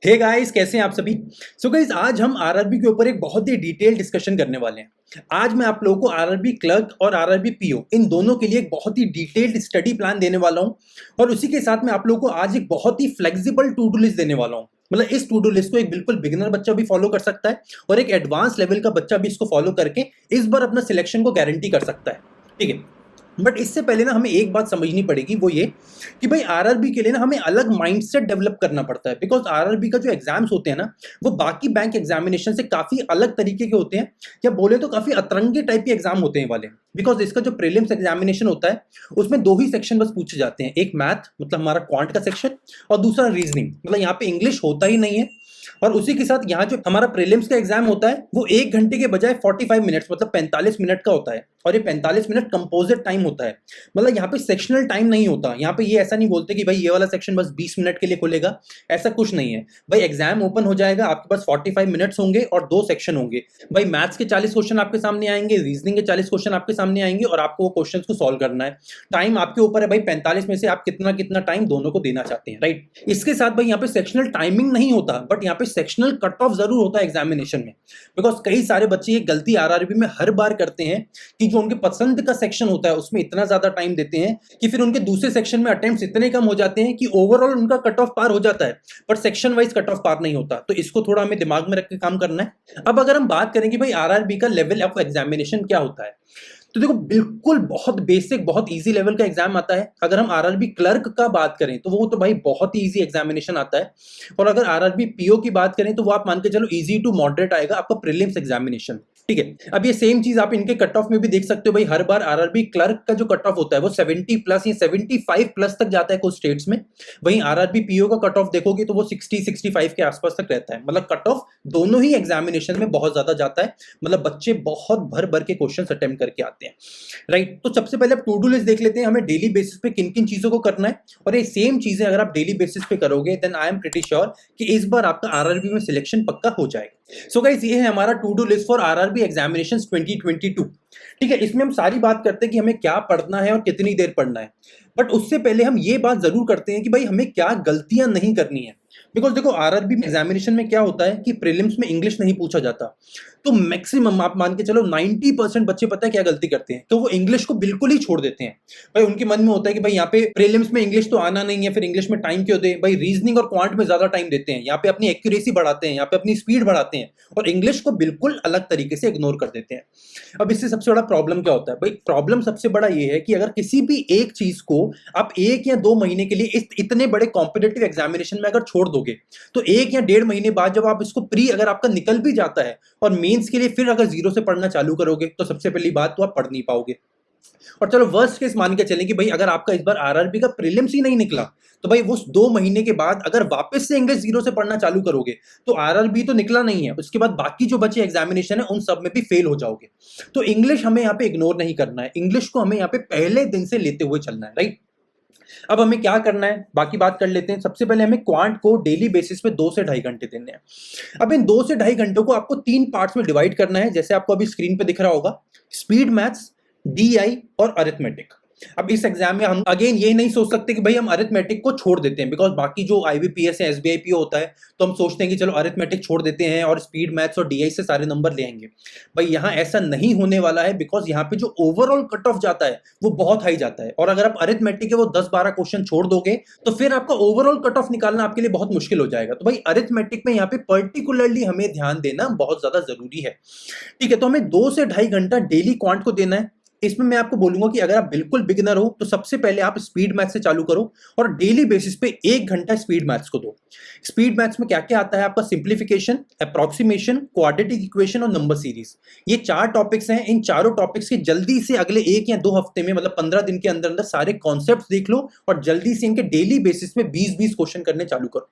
Hey guys, कैसे हैं आप सभी। सो गाइस, आज हम आरआरबी के ऊपर एक बहुत ही डिटेल डिस्कशन करने वाले हैं। आज मैं आप लोगों को आरआरबी क्लर्क और आरआरबी पीओ इन दोनों के लिए एक बहुत ही डिटेल्ड स्टडी प्लान देने वाला हूं और उसी के साथ में आप लोगों को आज एक बहुत ही फ्लेक्सिबल टू डू लिस्ट देने वाला हूं। मतलब इस टू डू लिस्ट को एक बिल्कुल बिगिनर बच्चा भी फॉलो कर सकता है और एक एडवांस लेवल का बच्चा भी इसको फॉलो करके इस बार अपना सिलेक्शन को गारंटी कर सकता है। ठीक है, बट इससे पहले ना हमें एक बात समझनी पड़ेगी, वो ये कि भाई आरआरबी के लिए ना हमें अलग माइंडसेट डेवलप करना पड़ता है। बिकॉज आरआरबी का जो एग्जाम्स होते हैं ना, वो बाकी बैंक एग्जामिनेशन से काफी अलग तरीके के होते हैं, या बोले तो काफी अतरंगी टाइप के एग्जाम होते हैं वाले। बिकॉज इसका जो प्रीलिम्स एग्जामिनेशन होता है उसमें दो ही सेक्शन बस पूछे जाते हैं, एक मैथ मतलब हमारा क्वांट का सेक्शन और दूसरा रीजनिंग। मतलब यहाँ पे इंग्लिश होता ही नहीं है। और उसी के साथ यहाँ जो हमारा प्रीलिम्स का एग्जाम होता है वो 1 घंटे के बजाय 45 मिनट्स मतलब 45 मिनट का होता है, और ये 45 मिनट कंपोजिट टाइम होता है। मतलब यहाँ पे सेक्शनल टाइम नहीं होता। यहाँ पे ये ऐसा नहीं बोलते कि भाई ये वाला सेक्शन बस 20 मिनट के लिए खुलेगा, ऐसा कुछ नहीं है भाई। एग्जाम ओपन हो जाएगा, आपके पास 45 मिनट्स होंगे और 2 सेक्शन होंगे। भाई मैथ्स के 40 क्वेश्चन आपके सामने आएंगे, रीजनिंग के 40 क्वेश्चन आपके सामने आएंगे और आपको वो क्वेश्चन को सॉल्व करना है। टाइम आपके ऊपर है भाई, 45 में से आप कितना कितना टाइम दोनों को देना चाहते हैं, राइट। इसके साथ भाई यहाँ पे सेक्शनल टाइमिंग नहीं होता, बट यहाँ पे सेक्शनल कट ऑफ जरूर होता है एग्जामिनेशन में। बिकॉज कई सारे बच्चे ये गलती आरआरबी में हर बार करते हैं कि जो उनके पसंद का सेक्शन होता है उसमें इतना ज्यादा टाइम देते हैं कि फिर उनके दूसरे सेक्शन में अटेम्प्ट्स इतने कम हो जाते हैं कि ओवरऑल उनका कट ऑफ पार हो जाता है, पर सेक्शन वाइज कट ऑफ पार नहीं होता। तो इसको थोड़ा हमें दिमाग में रख के काम करना है। अब अगर हम बात करें कि भाई आरआरबी का लेवल ऑफ एग्जामिनेशन क्या होता है, तो देखो बिल्कुल बहुत बेसिक बहुत इजी लेवल का एग्जाम आता है। अगर हम आरआरबी क्लर्क का बात करें तो वो तो भाई बहुत ही इजी एग्जामिनेशन आता है, और अगर आरआरबी पीओ की बात करें तो वो आप मान के चलो इजी टू मॉडरेट आएगा आपका प्रीलिम्स एग्जामिनेशन। ठीक है, अब ये सेम चीज आप इनके कट ऑफ में भी देख सकते हो भाई। हर बार आरआरबी क्लर्क का जो कट ऑफ होता है वो 70 प्लस या 75 प्लस तक जाता है कुछ स्टेट्स में। वहीं आरआरबी पीओ का कट ऑफ देखोगे तो वो 60-65 के आसपास तक रहता है। मतलब कट ऑफ दोनों ही एग्जामिनेशन में बहुत ज्यादा जाता है। मतलब बच्चे बहुत भर भर के क्वेश्चन अटेम्प्ट करके आते हैं, राइट। तो सबसे पहले आप टू डू लिस्ट देख लेते हैं, हमें डेली बेसिस पे किन किन चीजों को करना है। और ये सेम चीजें अगर आप डेली बेसिस पे करोगे then I am pretty sure कि इस बार आपका आरआरबी में सिलेक्शन पक्का हो जाएगा। सो गाइस, ये है हमारा to do list for RRB examinations 2022। ठीक है, इसमें हम सारी बात करते हैं कि हमें क्या पढ़ना है और कितनी देर पढ़ना है। बट उससे पहले हम ये बात जरूर करते हैं कि भाई हमें क्या गलतियां नहीं करनी है। बिकॉज देखो आरआरबी एग्जामिनेशन में क्या होता है कि प्रीलिम्स में इंग्लिश नहीं पूछा जाता, तो मैक्सिमम आप मान के चलो 90% बच्चे पता है क्या गलती करते हैं, तो वो इंग्लिश को बिल्कुल ही छोड़ देते हैं। भाई उनके मन में होता है कि भाई यहाँ पे प्रीलिम्स में इंग्लिश तो आना नहीं है, फिर इंग्लिश में टाइम क्यों दे। भाई रीजनिंग और क्वांट में ज्यादा टाइम देते हैं, यहाँ पे अपनी एक्यूरेसी बढ़ाते हैं, यहाँ पे अपनी स्पीड बढ़ाते हैं, और इंग्लिश को बिल्कुल अलग तरीके से इग्नोर कर देते हैं। अब इससे सबसे बड़ा प्रॉब्लम क्या होता है भाई, प्रॉब्लम सबसे बड़ा ये है कि अगर किसी भी एक चीज को आप 1 या 2 महीने के लिए इस इतने बड़े कॉम्पिटेटिव एग्जामिनेशन में अगर छोड़ दोगे, तो 1 या 1.5 महीने बाद जब आप इसको प्री अगर आपका निकल भी जाता है और मेंस के लिए फिर अगर जीरो से पढ़ना चालू करोगे, तो सबसे पहली बात तो आप पढ़ नहीं पाओगे। और चलो वर्स्ट केस मान के चलें कि भाई अगर आपका इस बार आरआरबी का प्रीलिम्स ही नहीं निकला, तो भाई वो 2 महीने के बाद अगर वापस से इंग्लिश जीरो से पढ़ना चालू करोगे, तो आरआरबी तो निकला नहीं है, उसके बाद बाकी जो बचे एग्जामिनेशन है उन सब में भी फेल हो जाओगे। तो इंग्लिश हमें यहाँ पे इग्नोर नहीं करना है, इंग्लिश को हमें यहाँ पे पहले दिन से लेते हुए चलना है, राइट। अब हमें क्या करना है बाकी बात कर लेते हैं। सबसे पहले हमें क्वांट को डेली बेसिस पे 2 से ढाई घंटे देने हैं। अब इन 2 से ढाई घंटों को आपको 3 पार्ट्स में डिवाइड करना है, जैसे आपको अभी स्क्रीन पे दिख रहा होगा, स्पीड मैथ्स, डीआई और अरिथमेटिक। अब इस एग्जाम में हम अगेन ये नहीं सोच सकते कि भाई हम अरिथमेटिक को छोड़ देते हैं, बिकॉज बाकी जो आईबीपीएस है एसबीआई पीओ होता है, तो हम सोचते हैं कि चलो अरिथमेटिक छोड़ देते हैं और स्पीड मैथ्स और डीआई से सारे नंबर ले आएंगे। भाई यहाँ ऐसा नहीं होने वाला है, बिकॉज यहाँ पे जो ओवरऑल कट ऑफ जाता है वो बहुत हाई जाता है, और अगर आप अरिथमेटिक के वो 10-12 क्वेश्चन छोड़ दोगे तो फिर आपका ओवरऑल कट ऑफ निकालना आपके लिए बहुत मुश्किल हो जाएगा। तो भाई अरिथमेटिक में यहाँ पे पर्टिकुलरली हमें ध्यान देना बहुत ज्यादा जरूरी है। ठीक है, तो हमें 2 से ढाई घंटा डेली क्वांट को देना है। इसमें मैं आपको बोलूंगा कि अगर आप बिल्कुल बिगिनर हो तो सबसे पहले आप स्पीड मैथ्स से चालू करो और डेली बेसिस पे 1 घंटा स्पीड मैथ्स को दो। स्पीड मैथ्स में क्या क्या आता है आपका, सिंप्लीफिकेशन, अप्रोक्सीमेशन, क्वाड्रेटिक इक्वेशन और नंबर सीरीज। ये 4 टॉपिक्स हैं। इन चारों टॉपिक्स के जल्दी से अगले 1 या 2 हफ्ते में मतलब 15 दिन के अंदर अंदर सारे कॉन्सेप्ट देख लो और जल्दी से इनके डेली बेसिस पे 20-20 क्वेश्चन करने चालू करो।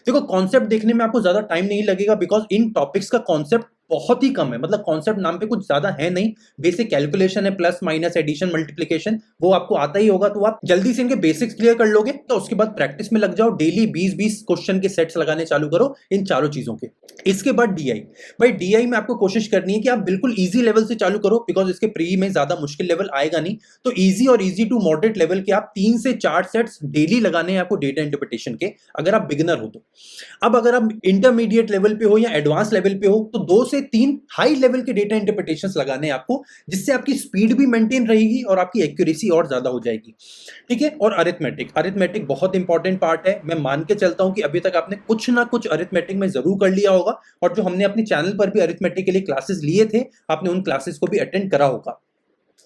देखो कॉन्सेप्ट देखने में आपको ज्यादा टाइम नहीं लगेगा, बिकॉज इन टॉपिक्स का कॉन्सेप्ट बहुत ही कम है, मतलब कॉन्सेप्ट नाम पे कुछ ज्यादा है नहीं, बेसिक कैलकुलेशन है, प्लस माइनस एडिशन मल्टीप्लिकेशन वो आपको आता ही होगा, तो आप जल्दी से इनके बेसिक्स क्लियर कर लोगे, तो उसके बाद प्रैक्टिस में लग जाओ, डेली 20-20 क्वेश्चन के सेट्स लगाने चालू करो इन चारों चीजों के। इसके बाद डीआई, भाई डीआई में आपको कोशिश करनी है कि आप बिल्कुल इजी लेवल से चालू करो, बिकॉज इसके प्री में ज्यादा मुश्किल लेवल आएगा नहीं, तो इजी और इजी टू मॉडरेट लेवल के आप 3 से 4 सेट्स डेली लगाने हैं आपको डेटा इंटरप्रिटेशन के, अगर आप बिगिनर हो तो। अब अगर आप इंटरमीडिएट लेवल पे हो या एडवांस लेवल पे हो तो 2 से 3 हाई लेवल के डेटा इंटरप्रिटेशंस लगाने हैं आपको, जिससे आपकी स्पीड भी मेंटेन रहेगी और आपकी एक्यूरेसी और ज्यादा हो जाएगी, ठीक है। और अरिथमेटिक, अरिथमेटिक बहुत इंपॉर्टेंट पार्ट है, मैं मान के चलता हूं कि अभी तक आपने कुछ ना कुछ अरिथमेटिक में जरूर कर लिया होगा, और जो हमने अपने चैनल पर भी अरिथमेटिक के लिए क्लासेस लिए थे, आपने उन क्लासेस को भी अटेंड करा होगा।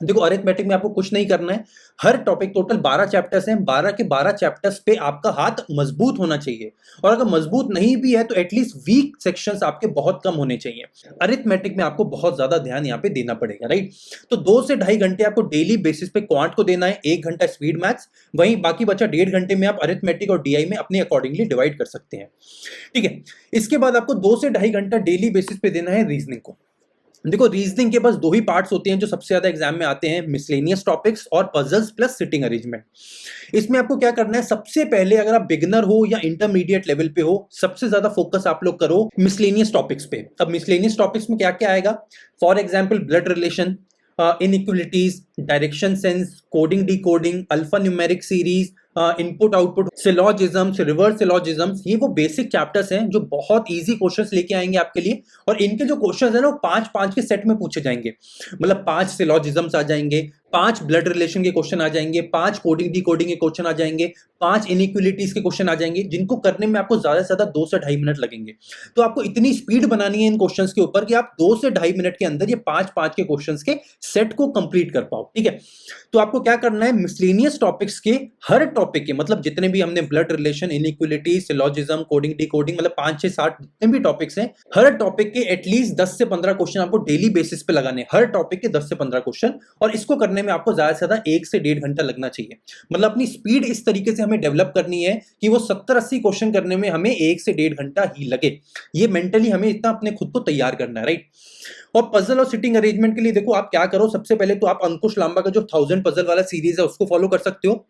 देखो अरिथमेटिक में आपको कुछ नहीं करना है, हर टॉपिक, टोटल 12 चैप्टर्स हैं, 12 के 12 चैप्टर्स पे आपका हाथ मजबूत होना चाहिए, और अगर मजबूत नहीं भी है तो एटलीस्ट वीक सेक्शंस आपके बहुत कम होने चाहिए। अरिथमेटिक में आपको बहुत ज्यादा ध्यान यहाँ पे देना पड़ेगा, राइट। तो 2 से ढाई घंटे आपको डेली बेसिस पे क्वांट को देना है, 1 घंटा स्पीड मैथ्स, वहीं बाकी बचा 1.5 घंटे में आप अरिथमेटिक और डीआई में अपने अकॉर्डिंगली डिवाइड कर सकते हैं, ठीक है। इसके बाद आपको 2 से ढाई घंटा डेली बेसिस पे देना है रीजनिंग को। देखो रीजनिंग के बस 2 ही पार्ट्स होते हैं जो सबसे ज्यादा एग्जाम में आते हैं, मिसलेनियस टॉपिक्स और पजल्स प्लस सिटिंग अरेंजमेंट। इसमें आपको क्या करना है, सबसे पहले अगर आप बिगिनर हो या इंटरमीडिएट लेवल पे हो, सबसे ज्यादा फोकस आप लोग करो मिसलेनियस टॉपिक्स पे। अब मिसलेनियस टॉपिक्स में क्या क्या आएगा, for example blood relation, inequalities, direction sense, coding decoding, alphanumeric series, input output, syllogisms, reverse syllogisms, ये वो बेसिक चैप्टर्स हैं जो बहुत इजी क्वेश्चंस लेके आएंगे आपके लिए, और इनके जो क्वेश्चंस हैं ना वो 5-5 के सेट में पूछे जाएंगे, मतलब 5 सिलॉजिज्म्स आ जाएंगे, 5 ब्लड रिलेशन के क्वेश्चन आ जाएंगे, 5 कोडिंग डिकोडिंग के क्वेश्चन आ जाएंगे, 5 इनइक्वलिटीज के क्वेश्चन आ जाएंगे, जिनको करने में आपको ज्यादा से ज्यादा 2 से ढाई मिनट लगेंगे। तो आपको इतनी स्पीड बनानी है इन क्वेश्चंस के ऊपर कि आप 2 से ढाई मिनट के अंदर ये 5-5 के क्वेश्चंस के सेट को कंप्लीट कर पाओ, ठीक है। तो आपको क्या करना है, मिसलेनियस टॉपिक्स के हर टॉपिक के, मतलब जितने भी हमने blood relation, inequality, syllogism, coding decoding, मतलब 5-6-7 जितने भी टॉपिक्स हैं, हर टॉपिक के एटलीस्ट 10 से 15 क्वेश्चन आपको डेली बेसिस पे लगाने हैं, हर टॉपिक के 10 से 15 क्वेश्चन, और इसको करने में आपको ज्यादा से ज्यादा 1 से 1.5 घंटा लगना चाहिए। मतलब अपनी स्पीड इस तरीके से हमें डेवलप करनी है कि वो 70-80 क्वेश्चन करने में हमें 1 से 1.5 घंटा ही लगे, ये मेंटली हमें इतना अपने खुद को तैयार करना है, राइट। और पजल और सिटिंग अरेंजमेंट के लिए देखो आप क्या करो, सबसे पहले तो आप अंकुश लांबा का जो 1000 पजल वाला सीरीज है उसको फॉलो कर सकते हो,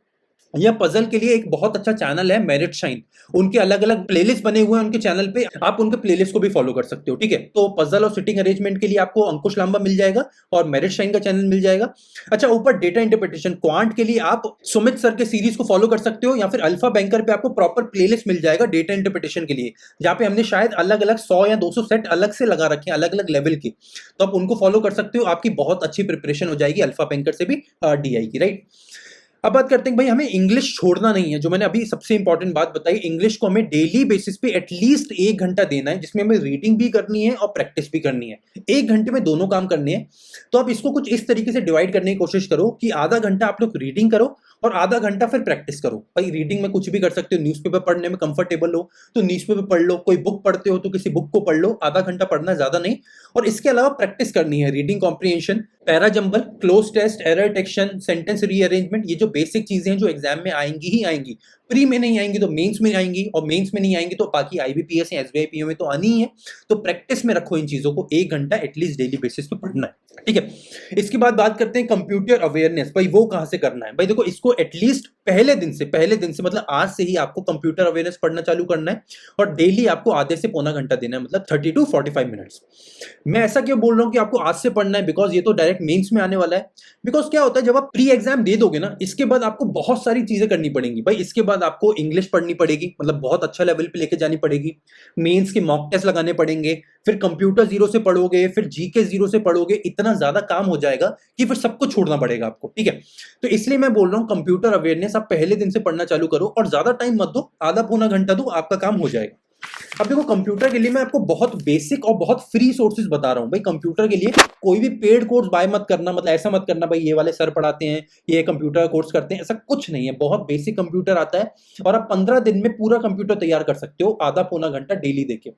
यह पजल के लिए एक बहुत अच्छा चैनल है मेरिट शाइन, उनके अलग अलग प्लेलिस्ट बने हुए हैं उनके चैनल पे, आप उनके प्लेलिस्ट को भी फॉलो कर सकते हो, ठीक है। तो पजल और सिटिंग अरेंजमेंट के लिए आपको अंकुश लांबा मिल जाएगा और मेरिट शाइन का चैनल मिल जाएगा। अच्छा, ऊपर डेटा इंटरप्रिटेशन क्वांट के लिए आप सुमित सर के सीरीज को फॉलो कर सकते हो, या फिर अल्फा बैंकर पे आपको प्रॉपर प्लेलिस्ट मिल जाएगा डेटा इंटरप्रिटेशन के लिए, जहां पे हमने शायद अलग अलग 100 या 200 सेट अलग से लगा रखे हैं, अलग अलग लेवल के, तो आप उनको फॉलो कर सकते हो, आपकी बहुत अच्छी प्रिपरेशन हो जाएगी अल्फा बैंकर से भी डीआई की, राइट। अब बात करते हैं भाई, हमें इंग्लिश छोड़ना नहीं है, जो मैंने अभी सबसे इंपॉर्टेंट बात बताई, इंग्लिश को हमें डेली बेसिस पे एटलीस्ट 1 घंटा देना है, जिसमें हमें रीडिंग भी करनी है और प्रैक्टिस भी करनी है, 1 घंटे में दोनों काम करने हैं। तो आप इसको कुछ इस तरीके से डिवाइड करने की कोशिश करो कि आधा घंटा आप लोग रीडिंग करो और आधा घंटा फिर प्रैक्टिस करो। भाई रीडिंग में कुछ भी कर सकते हो, न्यूज़पेपर पढ़ने में कंफर्टेबल हो तो न्यूज़पेपर पढ़ लो, कोई बुक पढ़ते हो तो किसी बुक को पढ़ लो, आधा घंटा पढ़ना ज्यादा नहीं। और इसके अलावा प्रैक्टिस करनी है, reading comprehension, para jumble, cloze test, error detection, sentence rearrangement, ये जो बेसिक चीजें हैं जो एग्जाम में आएंगी ही आएंगी, प्री में नहीं आएंगी तो मेंस में आएंगी, और मेंस में नहीं आएंगी तो बाकी आईबीपीएस या एसबीआई पीओ में तो आनी ही है। तो प्रैक्टिस में रखो इन चीजों को, 1 घंटा एटलीस्ट डेली बेसिस पे पढ़ना है, ठीक है। इसके बाद बात करते हैं कंप्यूटर अवेयरनेस, भाई वो कहां से करना है। भाई देखो, इसको एटलीस्ट पहले दिन से मतलब आज से ही आपको कंप्यूटर अवेयरनेस पढ़ना चालू करना है, और डेली आपको आधे से पौना घंटा देना है, मतलब 30 to 45 मिनट्स। मैं ऐसा क्यों बोल रहा हूं कि आपको आज से पढ़ना है, बिकॉज ये तो डायरेक्ट मेंस में आने वाला है। बिकॉज क्या होता है, जब आप प्री एग्जाम दे दोगे ना, इसके बाद आपको बहुत सारी चीजें करनी पड़ेंगी भाई। इसके बाद आपको इंग्लिश पढ़नी पड़ेगी, मतलब बहुत अच्छा लेवल पे लेके जानी पड़ेगी, मेंस के मॉक टेस्ट लगाने पड़ेंगे, फिर कंप्यूटर जीरो से पढ़ोगे, फिर जीके जीरो से पढ़ोगे, इतना ज्यादा काम हो जाएगा कि फिर सब कुछ छोड़ना पड़ेगा आपको, ठीक है। तो इसलिए मैं बोल रहा हूं कंप्यूटर अवेयरनेस आप पहले दिन से पढ़ना चालू करो, और ज्यादा टाइम मत दो, आधा पौना घंटा दो, आपका काम हो जाएगा। अब देखो, कंप्यूटर के लिए मैं आपको बहुत बेसिक और बहुत फ्री सोर्सेज बता रहा हूं भाई। कंप्यूटर के लिए कोई भी पेड कोर्स बाय मत करना, मतलब ऐसा मत करना भाई ये वाले सर पढ़ाते हैं, ये कंप्यूटर कोर्स करते हैं, ऐसा कुछ नहीं है। बहुत बेसिक कंप्यूटर आता है, और आप 15 दिन में पूरा कंप्यूटर तैयार कर सकते हो, आधा पौना घंटा डेली देके,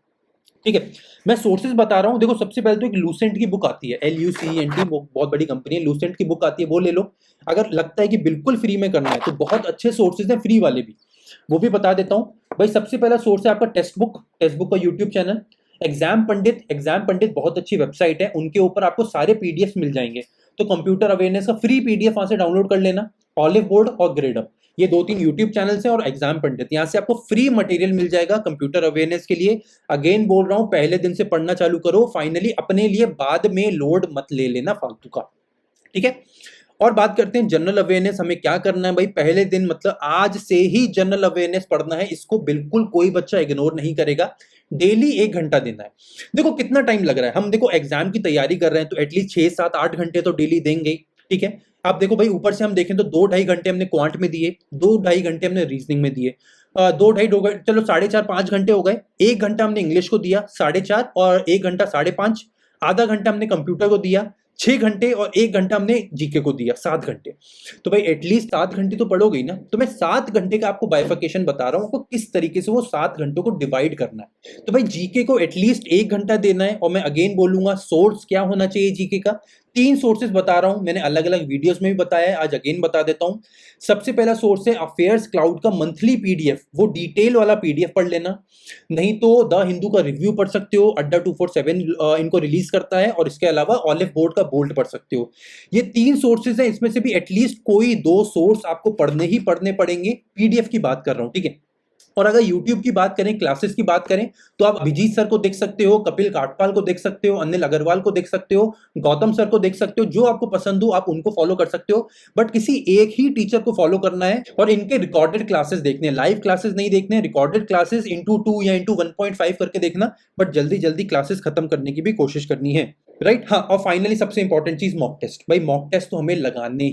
ठीक है। मैं सोर्सेज बता रहा हूं, देखो सबसे पहले तो एक लूसेंट की बुक आती है, LUCENT, बहुत बड़ी कंपनी है, लूसेंट की बुक आती है, वो ले लो। अगर लगता है कि बिल्कुल फ्री में करना है तो बहुत अच्छे सोर्सेज हैं फ्री वाले भी, वो भी बता देता हूं भाई। सबसे पहला सोर्स है आपका टेक्स्ट बुक का यूट्यूब चैनल, एग्जाम पंडित बहुत अच्छी वेबसाइट है, उनके ऊपर आपको सारे पीडीएफ मिल जाएंगे। तो कंप्यूटर अवेयरनेस का फ्री पीडीएफ वहां से डाउनलोड कर लेना। ऑलिव बोर्ड और ग्रेडअप, ये 2-3 यूट्यूब चैनल्स हैं, और एग्जाम पंडित, यहाँ से आपको फ्री मटेरियल मिल जाएगा कंप्यूटर अवेयरनेस के लिए। अगेन बोल रहा हूँ, पहले दिन से पढ़ना चालू करो, फाइनली अपने लिए बाद में लोड मत ले लेना फालतू का, ठीक है। और बात करते हैं जनरल अवेयरनेस, हमें क्या करना है भाई, पहले दिन मतलब आज से ही जनरल अवेयरनेस पढ़ना है, इसको बिल्कुल कोई बच्चा इग्नोर नहीं करेगा। डेली 1 घंटा देना है। देखो कितना टाइम लग रहा है, हम देखो एग्जाम की तैयारी कर रहे हैं तो एटलीस्ट 6-7-8 घंटे तो डेली देंगे, ठीक है। आप देखो भाई, ऊपर से हम देखें तो 2-2.5 घंटे हमने क्वांट में दिए, 2-2.5 घंटे हमने रीजनिंग में दिए, 2-2.5 चलो 4.5-5 घंटे हो गए। 1 घंटा हमने इंग्लिश को दिया 4.5, और 1 घंटा 5.5, आधा घंटा हमने कंप्यूटर को दिया 6 घंटे, और 1 घंटा हमने जीके को दिया 7 घंटे। तो भाई एटलीस्ट 7 घंटे तो पढ़ोगे ही ना। तो मैं 7 घंटे का आपको बाइफिकेशन बता रहा हूं, आपको किस तरीके से वो 7 घंटों को डिवाइड करना है। तो भाई जीके को एटलीस्ट 1 घंटा देना है, और मैं अगेन बोलूंगा सोर्स क्या होना चाहिए जीके का। 3 सोर्सेज बता रहा हूं, मैंने अलग अलग वीडियोस में भी बताया है, आज अगेन बता देता हूं। सबसे पहला सोर्स है अफेयर्स क्लाउड का मंथली पीडीएफ, वो डिटेल वाला पीडीएफ पढ़ लेना। नहीं तो द हिंदू का रिव्यू पढ़ सकते हो, अड्डा 247 इनको रिलीज करता है, और इसके अलावा ऑलिव बोर्ड का बोल्ट पढ़ सकते हो। ये 3 सोर्सेज हैं, इसमें से भी एटलीस्ट कोई 2 सोर्स आपको पढ़ने ही पढ़ने पड़ेंगे। पीडीएफ की बात कर रहा हूं, ठीक है। और अगर YouTube की बात करें, क्लासेस की बात करें, तो आप अभिजीत सर को देख सकते हो, कपिल काटपाल को देख सकते हो, अनिल अग्रवाल को देख सकते हो, गौतम सर को देख सकते हो, जो आपको पसंद हो आप उनको फॉलो कर सकते हो। बट किसी एक ही टीचर को फॉलो करना है, और इनके रिकॉर्डेड क्लासेस देखने हैं, लाइव क्लासेस नहीं देखने, रिकॉर्डेड क्लासेस इंटू 2 या इंटू 1.5 करके देखना। बट जल्दी जल्दी क्लासेस खत्म करने की भी कोशिश करनी है, राइट। हाँ, और फाइनली सबसे इंपॉर्टेंट चीज मॉक टेस्ट। भाई मॉक टेस्ट तो हमें लगाने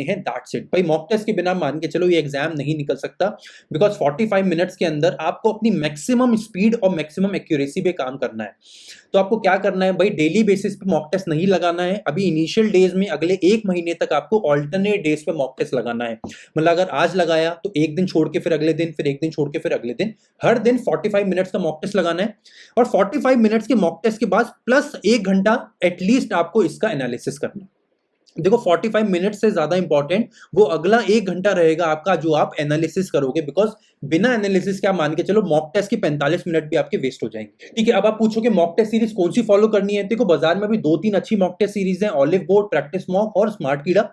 हैं, दैट्स इट। भाई मॉक टेस्ट के बिना मान के चलो ये एग्जाम नहीं निकल सकता, बिकॉज 45 मिनट्स के अंदर आपको अपनी मैक्सिमम स्पीड और मैक्सिमम एक्यूरेसी पे काम करना है। तो आपको क्या करना है भाई, डेली बेसिस पे मॉक टेस्ट नहीं लगाना है। अभी इनिशियल डेज में अगले 1 महीने तक आपको ऑल्टरनेट डेज पे मॉक टेस्ट लगाना है। मतलब अगर आज लगाया तो 1 दिन छोड़ के फिर अगले दिन, फिर 1 दिन छोड़ के फिर अगले दिन, हर दिन 45 मिनट्स का मॉक टेस्ट लगाना है। और 45 मिनट्स के मॉक टेस्ट के बाद प्लस 1 घंटा एटलीस्ट आपको इसका एनालिसिस करना है। देखो 45 मिनट से ज्यादा इंपॉर्टेंट वो अगला 1 घंटा रहेगा आपका, जो आप एनालिसिस करोगे, बिकॉज बिना एनालिसिस क्या मान के चलो मॉक टेस्ट के 45 मिनट भी आपके वेस्ट हो जाएंगे, ठीक है। अब आप पूछोगे मॉक टेस्ट सीरीज कौन सी फॉलो करनी है। देखो बाजार में भी 2-3 अच्छी मॉक टेस्ट सीरीज है, ऑलिव बोर्ड, प्रैक्टिस मॉक और स्मार्ट कीड़ा।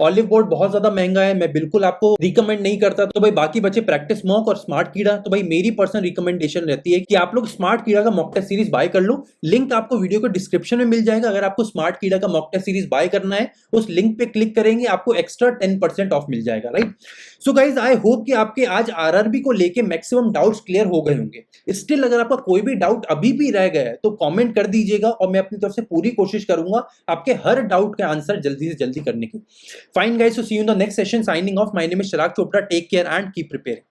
ऑलिव बोर्ड बहुत ज्यादा महंगा है, मैं बिल्कुल आपको रिकमेंड नहीं करता। तो भाई बाकी बचे प्रैक्टिस मॉक और स्मार्ट कीड़ा। तो भाई मेरी पर्सनल रिकमेंडेशन रहती है कि आप लोग स्मार्ट कीड़ा का मॉक टेस्ट सीरीज बाय कर लो। लिंक आपको वीडियो के डिस्क्रिप्शन में मिल जाएगा। अगर आपको स्मार्ट कीड़ा का मॉक टेस्ट सीरीज बाय करना है, उस लिंक पे क्लिक करेंगे, आपको एक्स्ट्रा 10% ऑफ मिल जाएगा, right. So guys I hope कि आपके आज आरआरबी को लेके मैक्सिमम डाउट्स क्लियर हो गए होंगे। स्टिल अगर आपका कोई भी डाउट अभी भी रह गया है तो कमेंट कर दीजिएगा, और मैं अपनी तरफ से पूरी कोशिश करूंगा आपके हर डाउट का आंसर जल्दी से जल्दी करने की। Fine guys, so see you in the next session. Signing off. My name is Chirag Chopra. Take care and keep preparing.